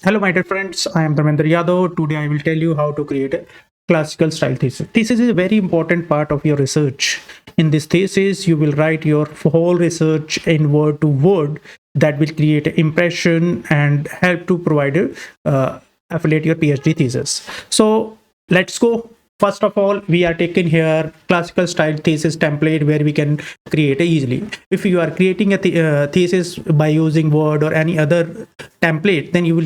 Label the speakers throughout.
Speaker 1: Hello, my dear friends. I am Dharmendra Yadav. Today, I will tell you how to create a classical style thesis. Thesis is a very important part of your research. In this thesis, you will write your whole research in word to word that will create an impression and help to provide affiliate your PhD thesis. So let's go. First of all, we are taking here classical style thesis template where we can create easily. If you are creating a thesis by using Word or any other template, then you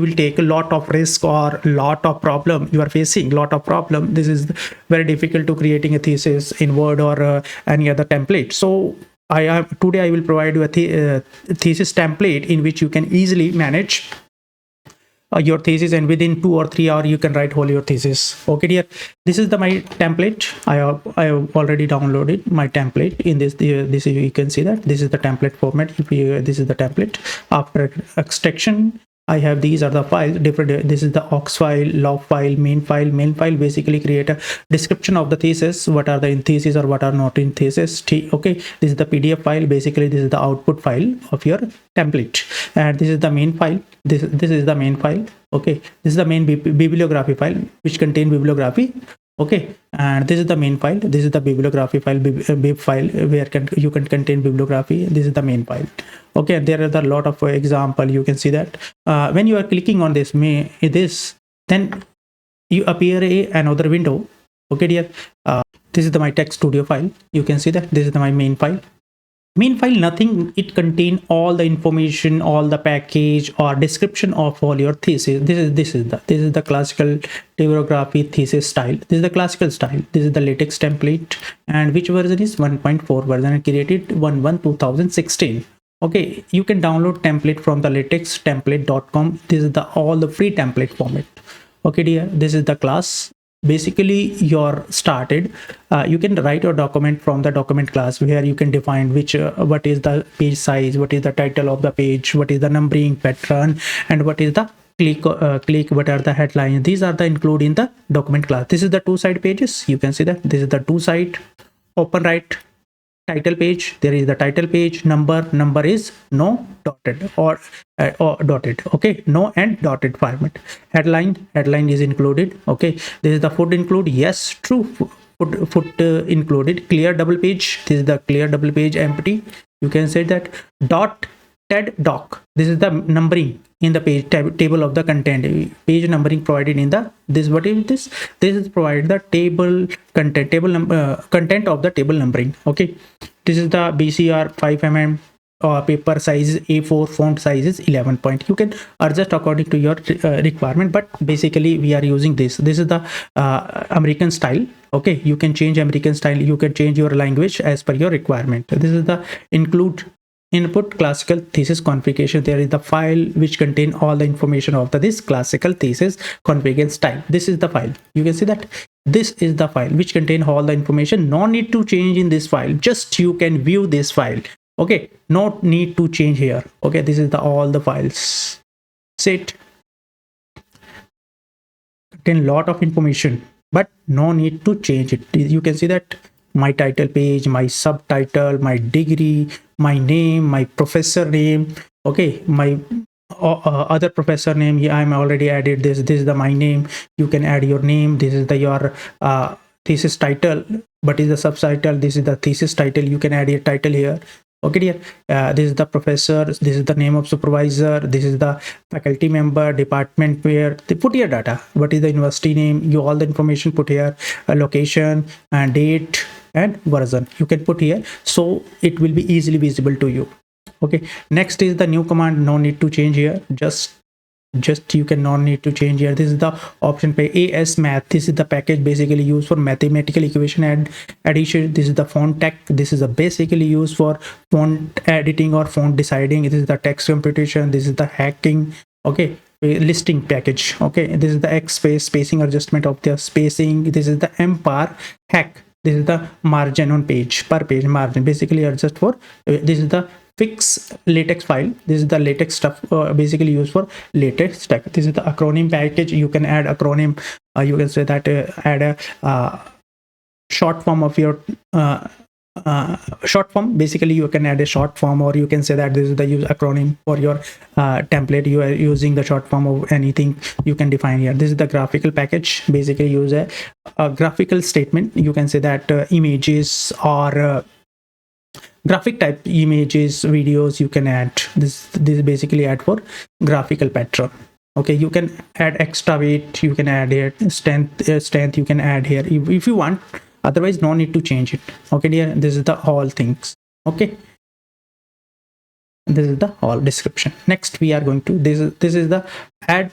Speaker 1: will take a lot of risk or lot of problem. You are facing lot of problem. This is very difficult to creating a thesis in Word or any other template. So today I will provide you a thesis template in which you can easily manage your thesis, and within 2 or 3 hours you can write whole your thesis. Okay dear, this is the my template. I have already downloaded my template. In this you can see that this is the template format. If you, this is the template. After extraction, I have, these are the files different. This is the aux file, log file, main file. Main file basically create a description of the thesis, what are the in thesis or what are not in thesis. Okay, this is the PDF file. Basically this is the output file of your template, and this is the main file. This is the main file. Okay, this is the main bibliography file which contain bibliography. Okay, and this is the main file. This is the bibliography file, bib file, where you can contain bibliography. This is the main file. Okay, and there are a lot of example. You can see that when you are clicking on this then you appear another window. Okay dear, this is the my text studio file. You can see that this is my main file. Main file, nothing, it contain all the information, all the package or description of all your thesis. This is the classical typography thesis style. This is the classical style. This is the LaTeX template, and which version is 1.4 version, and created 1/1/2016. Okay, you can download template from the latextemplate.com. This is the all the free template format. Okay dear, this is the class. Basically you're started, you can write your document from the document class, where you can define which what is the page size, what is the title of the page, what is the numbering pattern, and what is the click, what are the headlines. These are the include in the document class. This is the two-side pages. You can see that this is the two-side. Open right title page, there is the title page. Number is no dotted or dotted. Okay, no and dotted format. Headline is included. Okay, this is the foot include, yes, true. Foot included. Clear double page, this is the clear double page. Empty, you can say that. Dot ted doc, this is the numbering in the page table of the content. Page numbering provided in the what is this is provided the table content, content of the table numbering. Okay, this is the BCR 5 mm, paper size A4, font size is 11 point. You can adjust according to your requirement, but basically we are using this is the American style. Okay, you can change American style, you can change your language as per your requirement. This is the include input classical thesis configuration. There is the file which contain all the information of this classical thesis configuration style. This is the file. You can see that this is the file which contain all the information. No need to change in this file, just you can view this file. Okay, no need to change here. Okay, this is the all the files. Set contain lot of information, but no need to change it. You can see that my title page, my subtitle, my degree, my name, my professor name. Okay, my other professor name. Yeah, I'm already added this is the my name. You can add your name. This is the your thesis title, but is the subtitle. This is the thesis title. You can add your title here. Okay dear, this is the professor, this is the name of supervisor, this is the faculty member, department, where they put your data. What is the university name? You all the information put here, location and date and version you can put here, so it will be easily visible to you. Okay, next is the new command. No need to change here, just you can not need to change here. This is the option pay as math. This is the package basically used for mathematical equation and addition. This is the font tech. This is a basically used for font editing or font deciding. This is the text computation. This is the hacking. Okay, listing package. Okay, this is the X space spacing adjustment of the spacing. This is the empire hack. This is the margin on page, per page margin, basically adjust for this is the fix LaTeX file. This is the LaTeX stuff basically used for LaTeX stack. This is the acronym package. You can add acronym. You can say that add a short form of your short form. Basically, you can add a short form, or you can say that this is the use acronym for your template. You are using the short form of anything you can define here. This is the graphical package. Basically, use a graphical statement. You can say that images or graphic type images, videos you can add. This basically add for graphical pattern. Okay, you can add extra weight, you can add here strength you can add here if you want. Otherwise, no need to change it. Okay, dear, this is the all things. Okay, this is the all description. Next, we are going to this is the add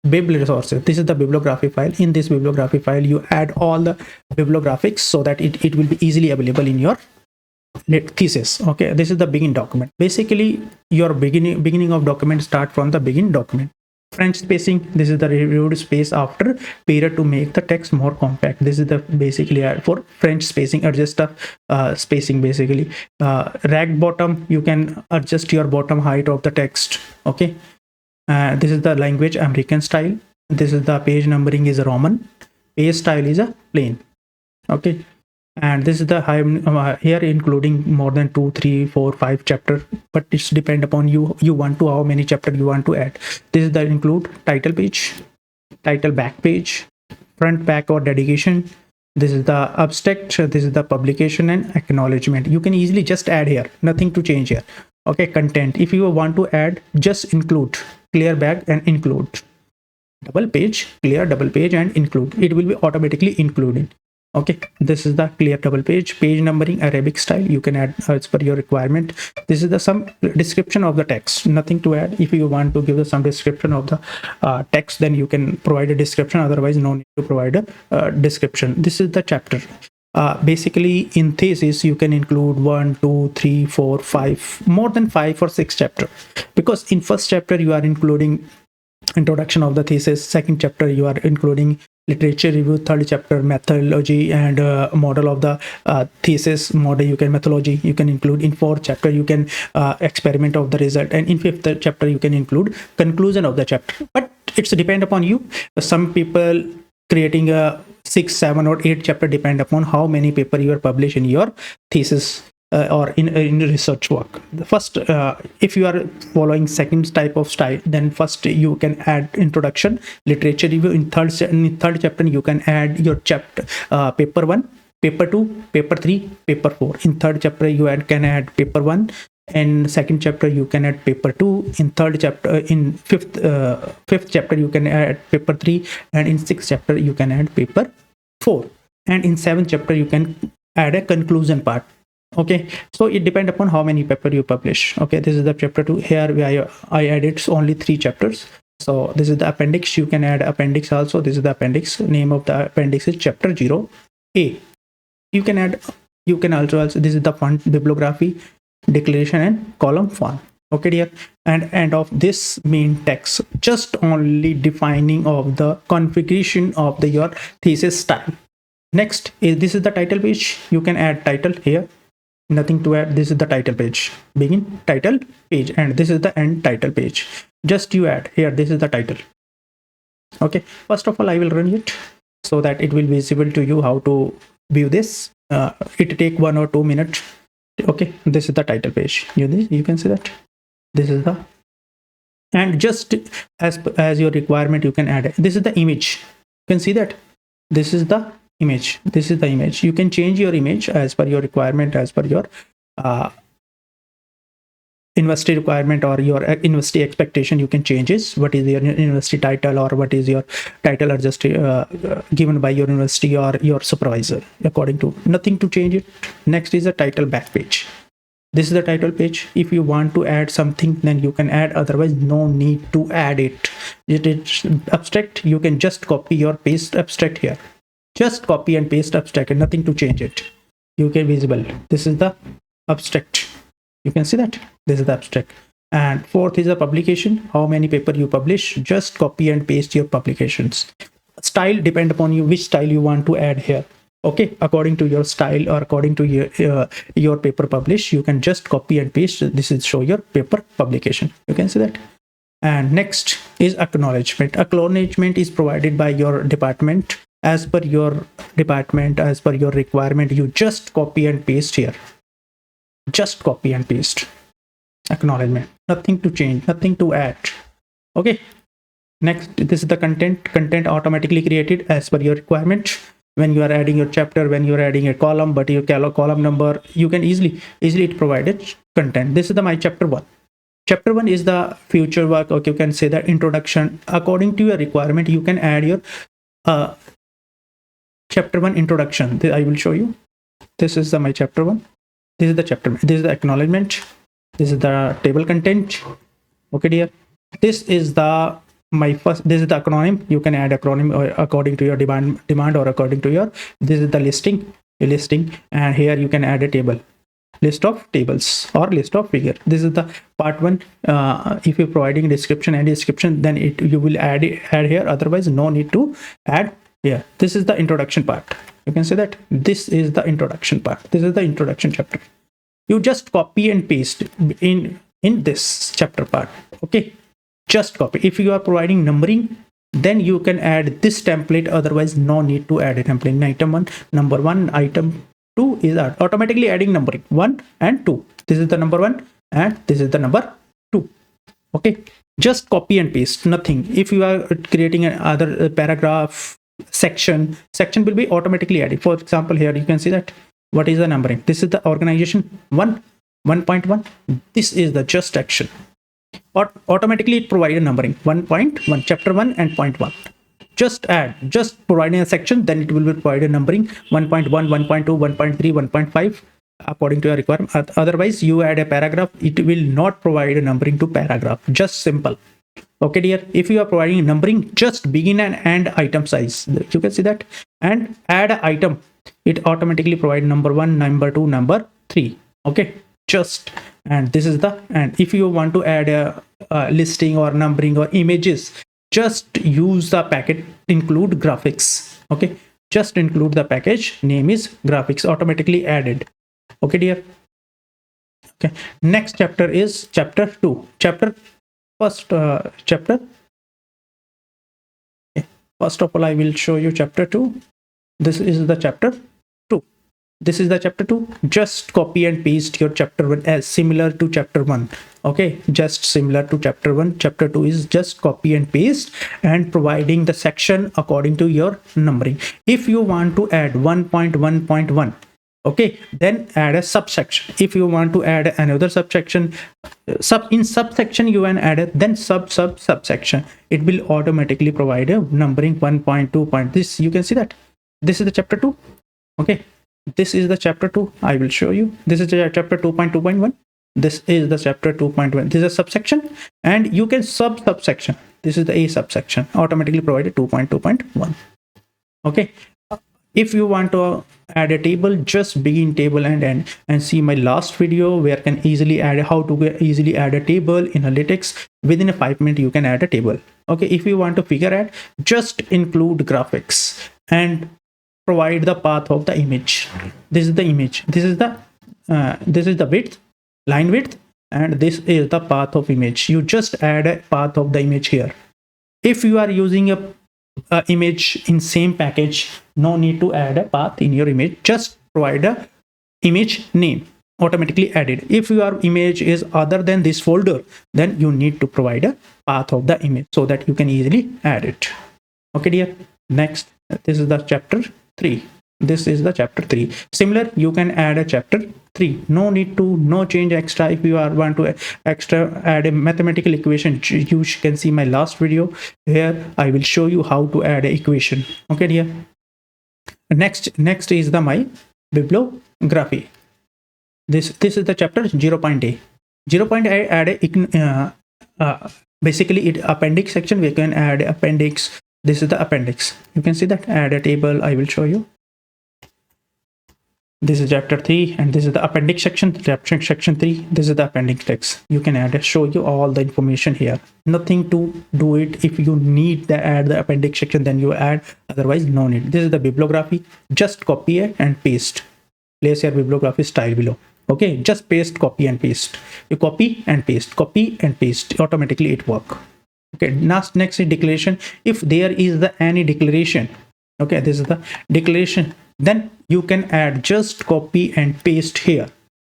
Speaker 1: bib resources. This is the bibliography file. In this bibliography file, you add all the bibliographics so that it will be easily available in your thesis. Okay, this is the begin document. Basically, your beginning of document start from the begin document. French spacing, this is the reviewed space after period to make the text more compact. This is the basically for French spacing. Adjust the spacing. Basically, rag bottom, you can adjust your bottom height of the text. Okay, this is the language American style. This is the page numbering is Roman. Page style is a plain. Okay, and this is the here including more than 2, 3, 4, 5 chapter, but it's depend upon you want to how many chapter you want to add. This is the include title page, title back page, front, back, or dedication. This is the abstract. This is the publication and acknowledgement. You can easily just add here, nothing to change here. Okay, content, if you want to add, just include, clear back and include, double page, clear double page and include. It will be automatically included. Okay, this is the clear double page. Page numbering Arabic style, you can add as per your requirement. This is the some description of the text, nothing to add. If you want to give some description of the text, then you can provide a description. Otherwise, no need to provide a description. This is the chapter. Basically, in thesis, you can include 1, 2, 3, 4, 5, more than 5 or 6 chapter, because in first chapter you are including introduction of the thesis. Second chapter you are including literature review. Third chapter methodology and model of the thesis model. You can methodology you can include. In fourth chapter you can experiment of the result, and in fifth chapter you can include conclusion of the chapter. But it's depend upon you. Some people creating a 6, 7 or 8 chapter, depend upon how many paper you are publish in your thesis or in research work. The first, if you are following second type of style, then first you can add introduction, literature review. In third chapter you can add your chapter paper 1, paper 2, paper 3, paper 4. In third chapter you can add paper 1, and second chapter you can add paper 2. In third chapter, in fifth chapter you can add paper 3, and in sixth chapter you can add paper 4, and in seventh chapter you can add a conclusion part. Okay, so it depends upon how many paper you publish. Okay, this is the chapter 2. Here I added only 3 chapters. So this is the appendix. You can add appendix also. This is the appendix. Name of the appendix is chapter 0A. You can add, you can also this is the font, bibliography, declaration and column font. Okay, dear, and end of this main text, just only defining of the configuration of the your thesis style. Next is this is the title page. You can add title here, nothing to add. This is the title page, begin title page, and this is the end title page. Just you add here, this is the title. Okay, first of all I will run it so that it will be visible to you how to view this. It take 1 or 2 minutes. Okay, this is the title page. You can see that this is the, and just as your requirement you can add. This is the image. You can see that this is the image. This is the image. You can change your image as per your requirement, as per your university requirement or your university expectation. You can change it. What is your university title, or what is your title adjusted given by your university or your supervisor, according to, nothing to change it. Next is the title back page. This is the title page. If you want to add something, then you can add. Otherwise, no need to add it. It is abstract. You can just copy your paste abstract here. Just copy and paste abstract and nothing to change it. You can visible. This is the abstract. You can see that this is the abstract. And fourth is the publication. How many paper you publish? Just copy and paste your publications. Style depend upon you, which style you want to add here. Okay, according to your style or according to your paper publish, you can just copy and paste. This is show your paper publication. You can see that. And next is acknowledgement. Acknowledgement is provided by your department. as per your department, as per your requirement, you just copy and paste here. Just copy and paste. Acknowledgement, nothing to change, nothing to add. Okay, next, this is the content automatically created as per your requirement. When you are adding your chapter, when you are adding a column, but your column number, you can easily it provided content. This is the my chapter 1. Chapter 1 is the future work, okay, you can say that introduction. According to your requirement, you can add your chapter 1 introduction. I will show you. This is the my chapter 1. This is the chapter, this is the acknowledgement, this is the table content. Okay dear, this is the my first, this is the acronym. You can add acronym according to your demand or according to your, this is the listing, and here you can add a table, list of tables or list of figure. This is the part 1. If you're providing description and description, then you will add here, otherwise no need to add here. This is the introduction part. You can say that this is the introduction part. This is the introduction chapter. You just copy and paste in this chapter part. Okay, just copy. If you are providing numbering, then you can add this template, otherwise no need to add a template. In item 1, number 1, item 2 is automatically adding numbering 1 and 2. This is the number 1 and this is the number 2. Okay, just copy and paste, nothing. If you are creating another paragraph, section will be automatically added. For example, here you can see that what is the numbering. This is the organization 1.1. This is the just action. Automatically it provided numbering 1.1, chapter 1 and point 1. Just add, just providing a section, then it will be provided numbering 1.1, 1.2, 1.3, 1.5 according to your requirement. Otherwise you add a paragraph, it will not provide a numbering to paragraph. Just simple. Okay dear, if you are providing numbering, just begin and end item size. You can see that, and add an item, it automatically provide number 1, number 2, number 3. Okay, just, and this is the, and if you want to add a listing or numbering or images, just use the packet include graphics. Okay, just include the package name is graphics, automatically added. Okay dear. Okay, next chapter is chapter 2. First chapter. Okay. First of all, I will show you chapter 2. This is the chapter 2. This is the chapter 2. Just copy and paste your chapter 1 as similar to chapter 1. Okay, just similar to chapter 1. Chapter 2 is just copy and paste and providing the section according to your numbering. If you want to add 1.1.1, okay, then add a subsection. If you want to add another subsection, in subsection you can add then subsection. It will automatically provide a numbering 1.2. This you can see that this is the chapter 2. Okay, this is the chapter 2. I will show you. This is the chapter 2.2.1. This is the chapter 2.1. This is a subsection, and you can subsection. This is the A subsection, automatically provided 2.2.1. Okay, if you want to add a table, just begin table and end, and see my last video where can easily add how to easily add a table in a LaTeX. Within a 5 minutes you can add a table. Okay, if you want to figure out, just include graphics and provide the path of the image. This is the image. This is the width, line width, and this is the path of image. You just add a path of the image here. If you are using a image in same package, no need to add a path in your image. Just provide a image name, automatically added. If your image is other than this folder, then you need to provide a path of the image so that you can easily add it. Okay dear. Next, this is the chapter 3. This is the chapter 3. Similar, you can add a chapter 3. No need to, no change extra. If you want to extra add a mathematical equation, you can see my last video. Here I will show you how to add an equation. Okay dear. Next is the my bibliography. This is the chapter 0.A. 0.A add a basically it appendix section. We can add appendix. This is the appendix. You can see that add a table. I will show you. This is chapter 3, and this is the appendix section. Chapter section 3. This is the appendix text. You can add show you all the information here. Nothing to do it. If you need to add the appendix section, then you add. Otherwise, no need. This is the bibliography. Just copy it and paste. Place your bibliography style below. Okay, just paste, copy and paste. You copy and paste, copy and paste. Automatically it work. Okay. Next is declaration. If there is any declaration, Okay, this is the declaration. Then you can add, just copy and paste here,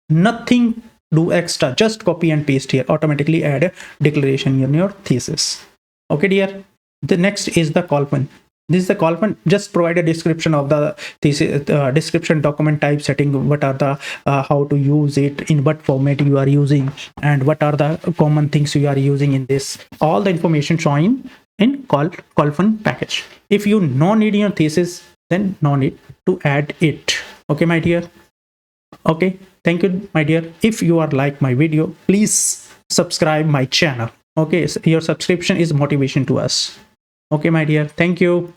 Speaker 1: nothing do extra, just copy and paste here, automatically add a declaration in your thesis. Okay dear, the next is the column. This is the column. Just provide a description of the thesis, description, document type, setting, what are the how to use it, in what format you are using, and what are the common things you are using in this. All the information showing in column package. If you no need in your thesis, then no need to add it. Okay my dear. Okay, thank you my dear. If you are like my video, please subscribe my channel. Okay, so your subscription is motivation to us. Okay my dear, thank you.